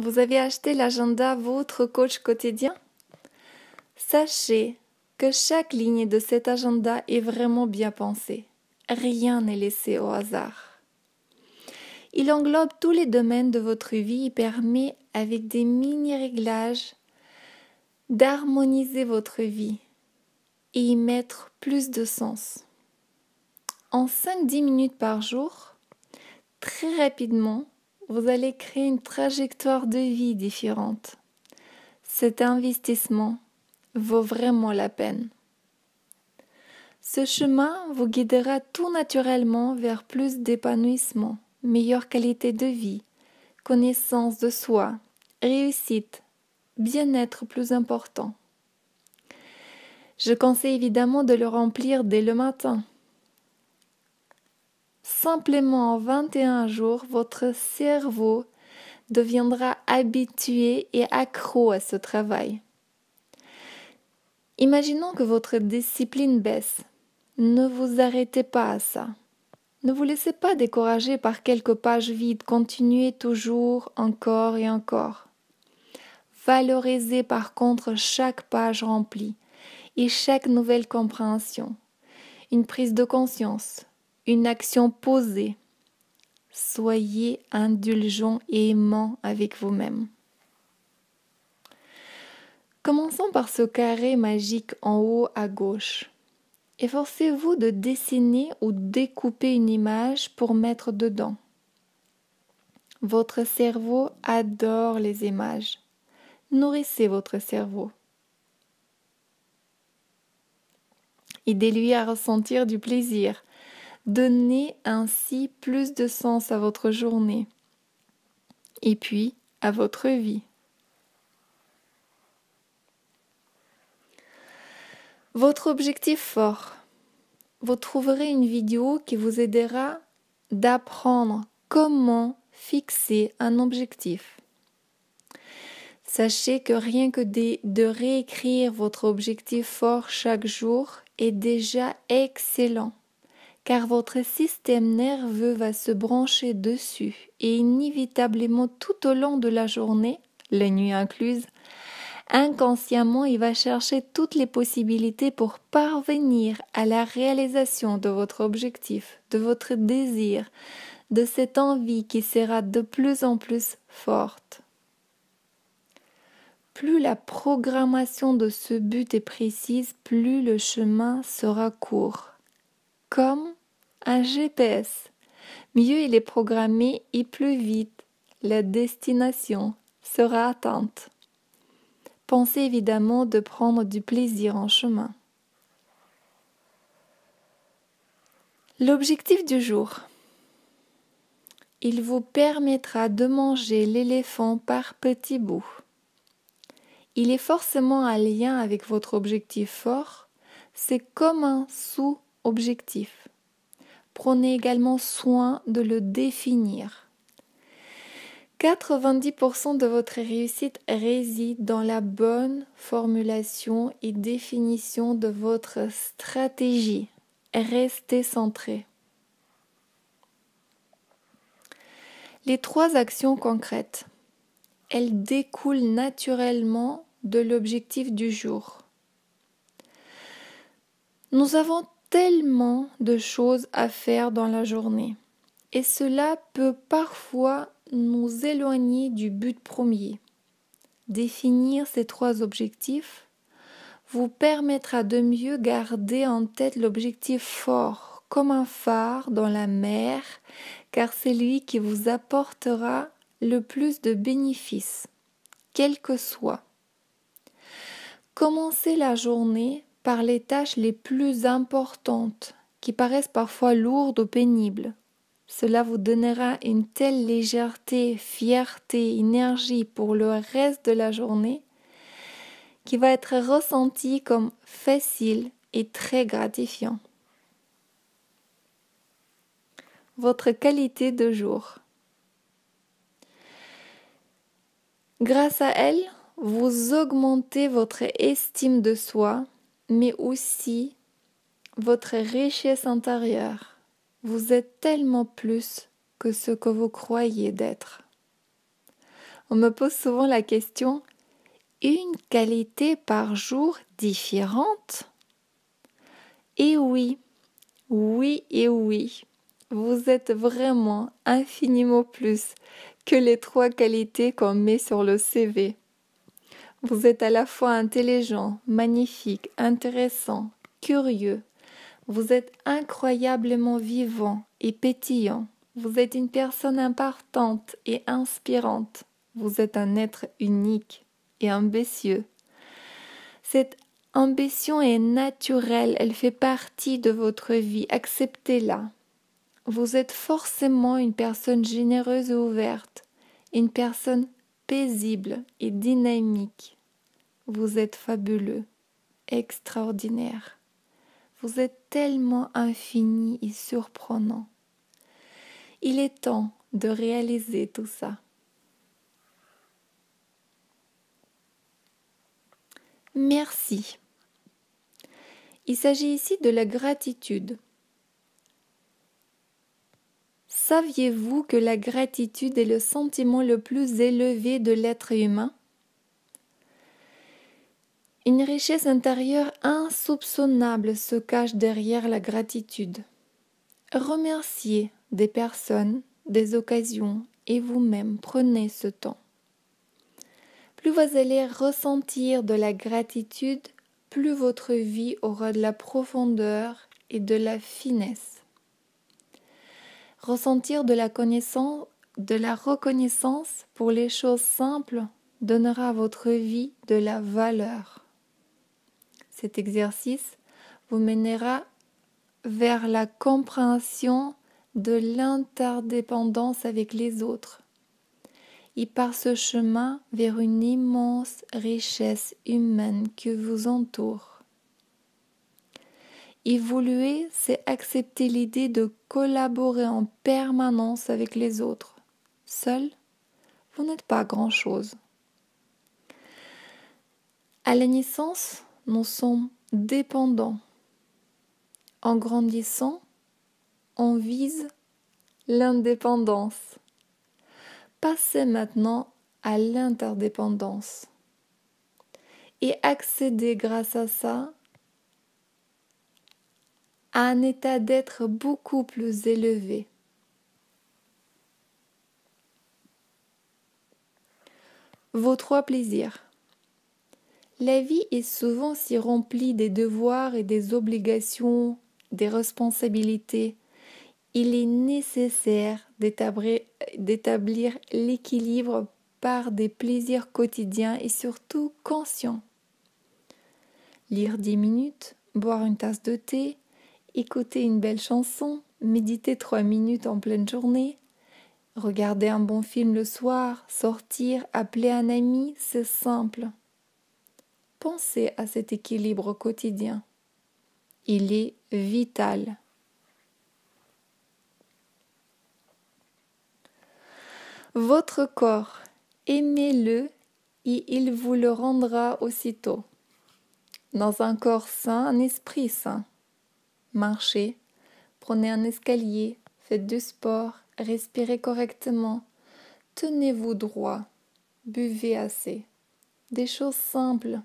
Vous avez acheté l'agenda Votre coach quotidien? Sachez que chaque ligne de cet agenda est vraiment bien pensée. Rien n'est laissé au hasard. Il englobe tous les domaines de votre vie et permet, avec des mini-réglages, d'harmoniser votre vie et y mettre plus de sens. En 5-10 minutes par jour, très rapidement, vous allez créer une trajectoire de vie différente. Cet investissement vaut vraiment la peine. Ce chemin vous guidera tout naturellement vers plus d'épanouissement, meilleure qualité de vie, connaissance de soi, réussite, bien-être plus important. Je conseille évidemment de le remplir dès le matin. Simplement en 21 jours, votre cerveau deviendra habitué et accro à ce travail. Imaginons que votre discipline baisse. Ne vous arrêtez pas à ça. Ne vous laissez pas décourager par quelques pages vides. Continuez toujours, encore et encore. Valorisez par contre chaque page remplie et chaque nouvelle compréhension. Une prise de conscience, une action posée. Soyez indulgent et aimant avec vous-même. Commençons par ce carré magique en haut à gauche. Efforcez-vous de dessiner ou découper une image pour mettre dedans. Votre cerveau adore les images. Nourrissez votre cerveau. Aidez-lui à ressentir du plaisir. Donnez ainsi plus de sens à votre journée et puis à votre vie. Votre objectif fort. Vous trouverez une vidéo qui vous aidera d'apprendre comment fixer un objectif. Sachez que rien que de réécrire votre objectif fort chaque jour est déjà excellent, car votre système nerveux va se brancher dessus et inévitablement tout au long de la journée, la nuit incluse, inconsciemment, il va chercher toutes les possibilités pour parvenir à la réalisation de votre objectif, de votre désir, de cette envie qui sera de plus en plus forte. Plus la programmation de ce but est précise, plus le chemin sera court. Comme un GPS. Mieux il est programmé et plus vite la destination sera atteinte. Pensez évidemment de prendre du plaisir en chemin. L'objectif du jour. Il vous permettra de manger l'éléphant par petits bouts. Il est forcément en lien avec votre objectif fort. C'est comme un sous-objectif. Prenez également soin de le définir. 90% de votre réussite réside dans la bonne formulation et définition de votre stratégie. Restez centré. Les 3 actions concrètes, elles découlent naturellement de l'objectif du jour. Nous avons tellement de choses à faire dans la journée et cela peut parfois nous éloigner du but premier. Définir ces 3 objectifs vous permettra de mieux garder en tête l'objectif fort, comme un phare dans la mer, car c'est lui qui vous apportera le plus de bénéfices, quels que soient. Commencez la journée par les tâches les plus importantes, qui paraissent parfois lourdes ou pénibles. Cela vous donnera une telle légèreté, fierté, énergie pour le reste de la journée qui va être ressenti comme facile et très gratifiant. Votre qualité de jour. Grâce à elle, vous augmentez votre estime de soi, mais aussi votre richesse intérieure. Vous êtes tellement plus que ce que vous croyez d'être. On me pose souvent la question, une qualité par jour différente? Et oui, oui et oui, vous êtes vraiment infiniment plus que les 3 qualités qu'on met sur le CV. Vous êtes à la fois intelligent, magnifique, intéressant, curieux. Vous êtes incroyablement vivant et pétillant. Vous êtes une personne importante et inspirante. Vous êtes un être unique et ambitieux. Cette ambition est naturelle, elle fait partie de votre vie. Acceptez-la. Vous êtes forcément une personne généreuse et ouverte, une personne paisible et dynamique. Vous êtes fabuleux, extraordinaire. Vous êtes tellement infini et surprenant. Il est temps de réaliser tout ça. Merci. Il s'agit ici de la gratitude. Saviez-vous que la gratitude est le sentiment le plus élevé de l'être humain? Une richesse intérieure insoupçonnable se cache derrière la gratitude. Remerciez des personnes, des occasions et vous-même prenez ce temps. Plus vous allez ressentir de la gratitude, plus votre vie aura de la profondeur et de la finesse. Ressentir de la reconnaissance pour les choses simples donnera à votre vie de la valeur. Cet exercice vous mènera vers la compréhension de l'interdépendance avec les autres et par ce chemin vers une immense richesse humaine qui vous entoure. Évoluer, c'est accepter l'idée de collaborer en permanence avec les autres. Seul, vous n'êtes pas grand-chose. À la naissance, nous sommes dépendants. En grandissant, on vise l'indépendance. Passez maintenant à l'interdépendance et accédez grâce à ça à un état d'être beaucoup plus élevé. Vos 3 plaisirs. La vie est souvent si remplie des devoirs et des obligations, des responsabilités. Il est nécessaire d'établir l'équilibre par des plaisirs quotidiens et surtout conscients. Lire 10 minutes, boire une tasse de thé, écouter une belle chanson, méditer 3 minutes en pleine journée, regarder un bon film le soir, sortir, appeler un ami, c'est simple. Pensez à cet équilibre quotidien. Il est vital. Votre corps, aimez-le et il vous le rendra aussitôt. Dans un corps sain, un esprit sain. Marchez, prenez un escalier, faites du sport, respirez correctement, tenez-vous droit, buvez assez. Des choses simples.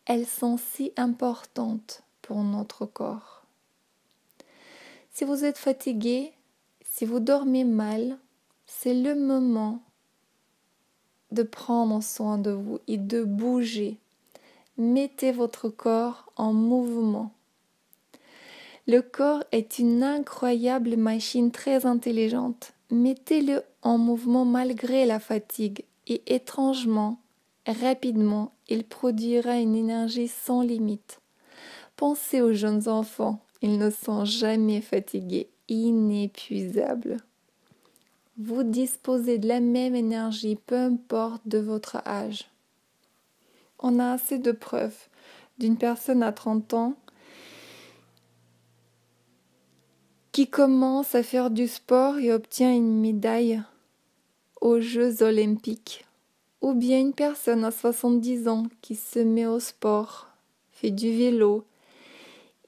Elles sont si importantes pour notre corps. Si vous êtes fatigué, si vous dormez mal, c'est le moment de prendre soin de vous et de bouger. Mettez votre corps en mouvement. Le corps est une incroyable machine très intelligente. Mettez-le en mouvement malgré la fatigue et étrangement, rapidement, il produira une énergie sans limite. Pensez aux jeunes enfants, ils ne sont jamais fatigués, inépuisables. Vous disposez de la même énergie, peu importe de votre âge. On a assez de preuves d'une personne à 30 ans qui commence à faire du sport et obtient une médaille aux Jeux olympiques. Ou bien une personne à 70 ans qui se met au sport, fait du vélo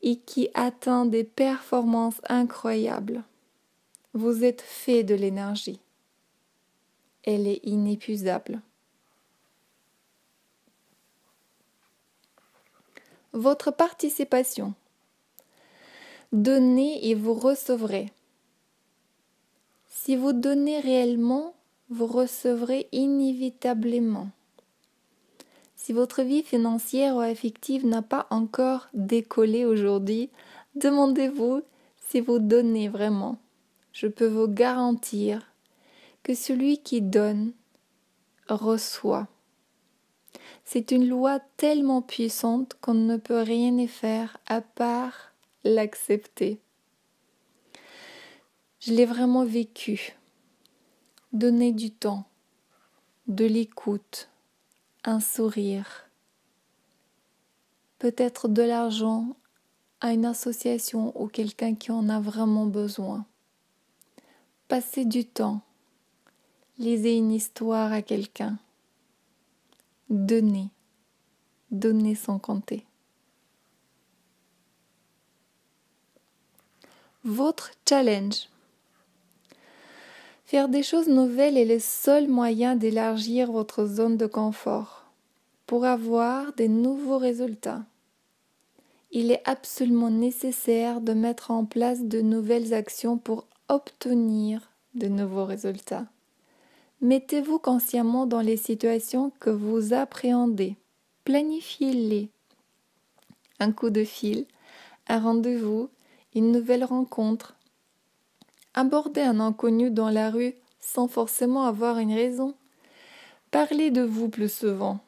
et qui atteint des performances incroyables. Vous êtes fait de l'énergie. elle est inépuisable. Votre participation. Donnez et vous recevrez. Si vous donnez réellement, vous recevrez inévitablement. Si votre vie financière ou affective n'a pas encore décollé aujourd'hui, demandez-vous si vous donnez vraiment. Je peux vous garantir que celui qui donne reçoit. C'est une loi tellement puissante qu'on ne peut rien y faire à part l'accepter. Je l'ai vraiment vécu. Donner du temps, de l'écoute, un sourire, peut-être de l'argent à une association ou quelqu'un qui en a vraiment besoin. Passer du temps, lisez une histoire à quelqu'un. Donner sans compter. Votre challenge. Faire des choses nouvelles est le seul moyen d'élargir votre zone de confort pour avoir de nouveaux résultats. Il est absolument nécessaire de mettre en place de nouvelles actions pour obtenir de nouveaux résultats. Mettez-vous consciemment dans les situations que vous appréhendez. Planifiez-les. Un coup de fil, un rendez-vous, une nouvelle rencontre. Abordez un inconnu dans la rue sans forcément avoir une raison. Parlez de vous plus souvent.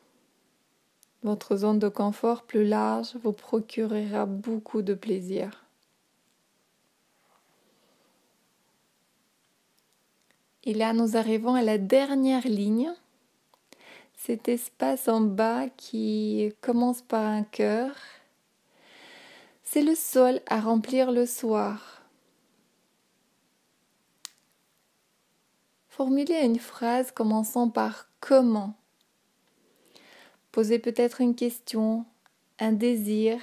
Votre zone de confort plus large vous procurera beaucoup de plaisir. Et là, nous arrivons à la dernière ligne. Cet espace en bas qui commence par un cœur. C'est le sol à remplir le soir. Formulez une phrase commençant par « comment ». Posez peut-être une question, un désir.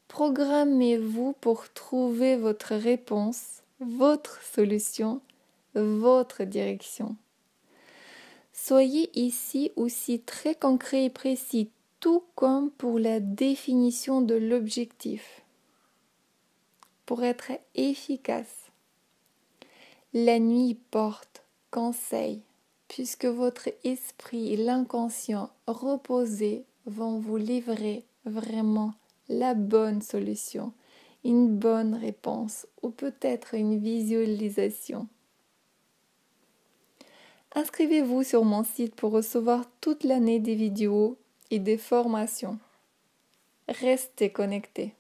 Programmez-vous pour trouver votre réponse, votre solution, votre direction. Soyez ici aussi très concret et précis, tout comme pour la définition de l'objectif. Pour être efficace, la nuit porte conseil, puisque votre esprit et l'inconscient reposés vont vous livrer vraiment la bonne solution, une bonne réponse ou peut-être une visualisation. Inscrivez-vous sur mon site pour recevoir toute l'année des vidéos et des formations. Restez connectés.